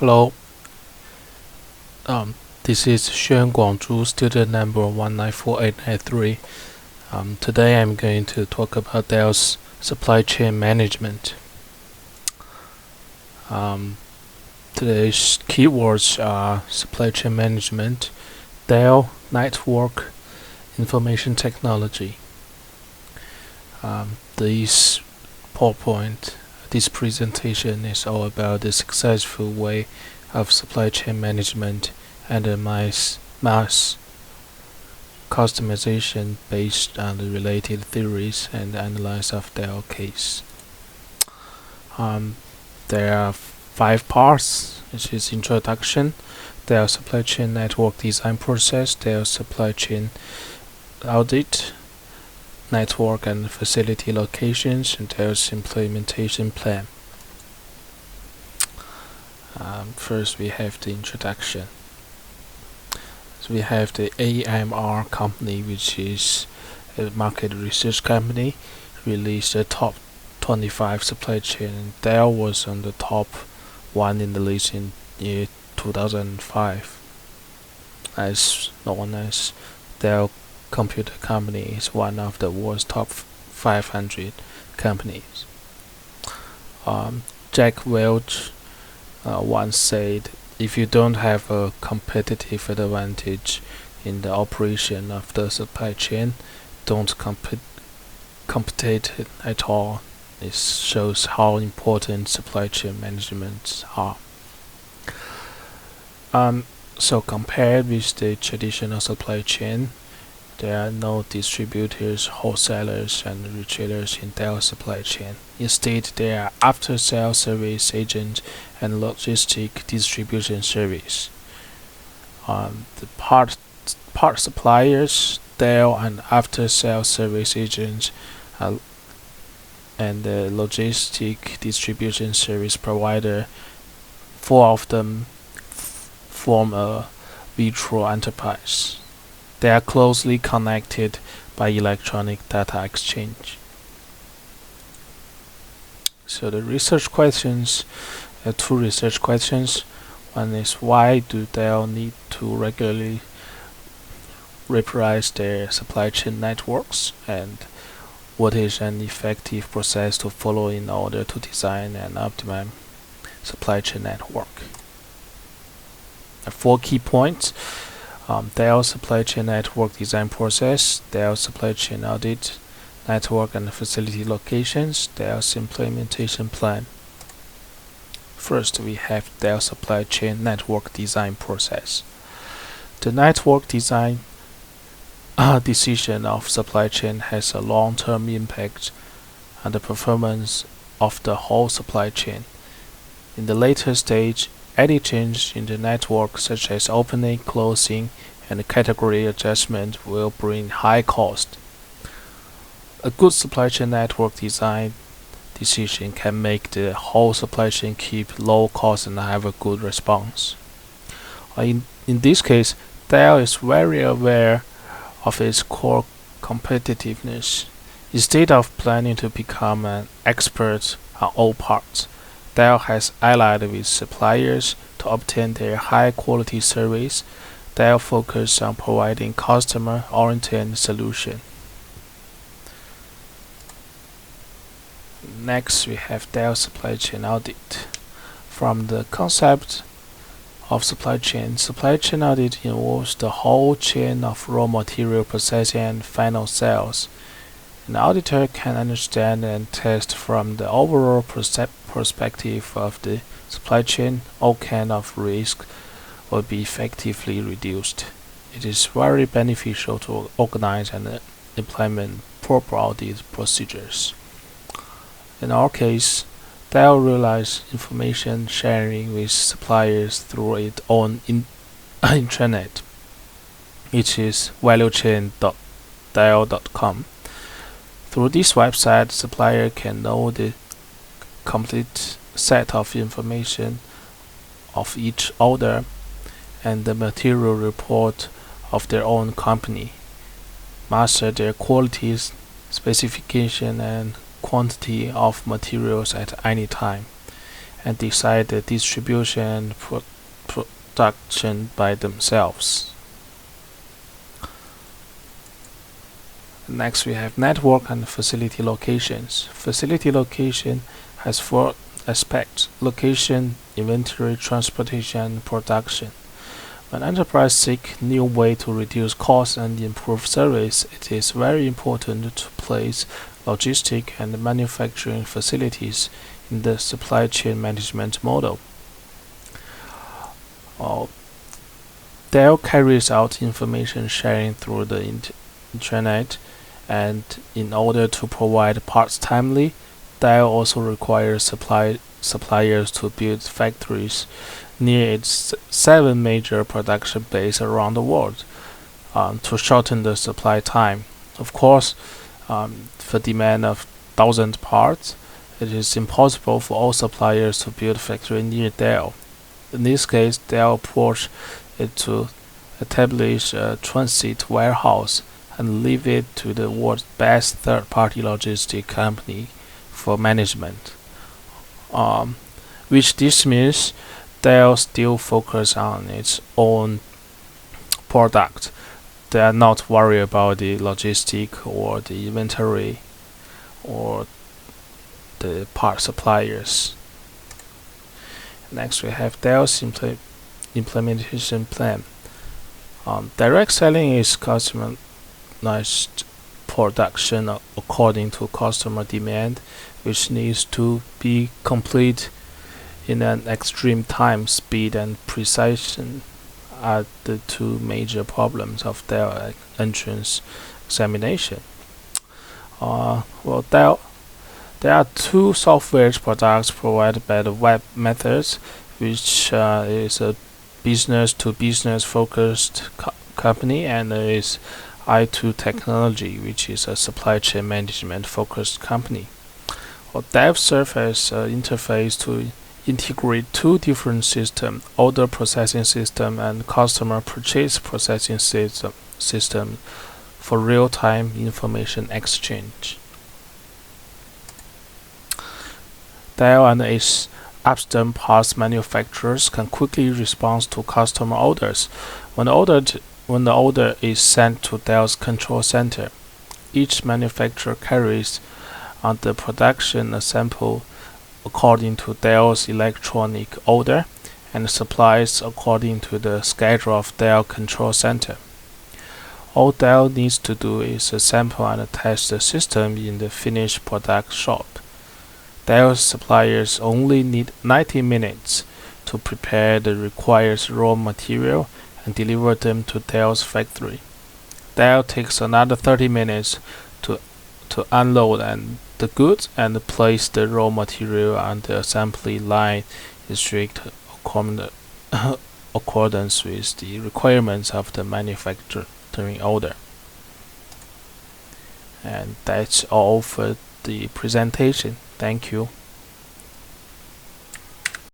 Hello, this is Xuanguang Zhu, student number 1948993. Today I'm going to talk about Dell's supply chain management. Today's keywords are supply chain management, Dell network, information technology. This presentation is all about the successful way of supply chain management and the mass customization based on the related theories and analysis of Dell case. There are 5 parts, which is introduction, Dell supply chain network design process, Dell supply chain audit, network and facility locations, and Dell's implementation plan. First we have the introduction. So we have the AMR company, which is a market research company, released the top 25 supply chain. Dell was on the top 1 in the list in year 2005. As known as Dell Computer Company is one of the world's top 500 companies. Jack Welch once said, if you don't have a competitive advantage in the operation of the supply chain, don't compete at all. This shows how important supply chain management are. So compared with the traditional supply chain, there are no distributors, wholesalers, and retailers in Dell supply chain. Instead, there are after-sales service agents and logistic distribution service. The part suppliers, Dell, and after-sales service agents, and the logistic distribution service provider, 4 of them form a virtual enterprise. They are closely connected by electronic data exchange. So the research questions, 2 research questions. One is, why do Dell need to regularly reprice their supply chain networks, and what is an effective process to follow in order to design and optimize supply chain network? 4 key points. Dell supply chain network design process, Dell supply chain audit, network and facility locations, Dell's implementation plan. First, we have Dell supply chain network design process. The network design decision of supply chain has a long-term impact on the performance of the whole supply chain. In the later stage, any change in the network, such as opening, closing, and category adjustment, will bring high cost. A good supply chain network design decision can make the whole supply chain keep low cost and have a good response. In this case, Dell is very aware of its core competitiveness. Instead of planning to become an expert on all parts, Dell has allied with suppliers to obtain their high-quality service. Dell focuses on providing customer-oriented solution. Next, we have Dell supply chain audit. From the concept of supply chain audit involves the whole chain of raw material processing and final sales. An auditor can understand and test from the overall perspective of the supply chain. All kinds of risk will be effectively reduced. It is very beneficial to organize and implement proper audit procedures. In our case, Dell realized information sharing with suppliers through its own intranet, which is valuechain.dell.com. Through this website, supplier can know the complete set of information of each order and the material report of their own company, master their qualities, specification, and quantity of materials at any time, and decide the distribution and production by themselves. Next, we have network and facility locations. Facility location has four aspects: location, inventory, transportation, and production. When enterprises seek new way to reduce costs and improve service, it is very important to place logistic and manufacturing facilities in the supply chain management model. Dell carries out information sharing through the internet, and in order to provide parts timely, Dell also requires suppliers to build factories near its 7 major production bases around the world to shorten the supply time. Of course, for demand of 1,000 parts, it is impossible for all suppliers to build factory near Dell. In this case, Dell approach is to establish a transit warehouse and leave it to the world's best third-party logistic company for management. Which this means Dell still focus on its own product. They are not worried about the logistic or the inventory or the part suppliers. Next, we have Dell's implementation plan. Direct selling is customized production according to customer demand, which needs to be complete in an extreme time, speed, and precision are the two major problems of Dell entrance examination. There are two software products provided by the web methods, which is a business-to-business focused company, and is i2 Technology, which is a supply chain management focused company. Dev serves as an interface to integrate two different systems: order processing system and customer purchase processing system for real-time information exchange. Dell and its upstream parts manufacturers can quickly respond to customer orders. When the order is sent to Dell's control center, each manufacturer carries on the production sample according to Dell's electronic order and supplies according to the schedule of Dell control center. All Dell needs to do is assemble and test the system in the finished product shop. Dell's suppliers only need 90 minutes to prepare the required raw material and deliver them to Dell's factory. Dell takes another 30 minutes to unload the goods and place the raw material on the assembly line in strict accordance with the requirements of the manufacturing order. And that's all for the presentation. Thank you.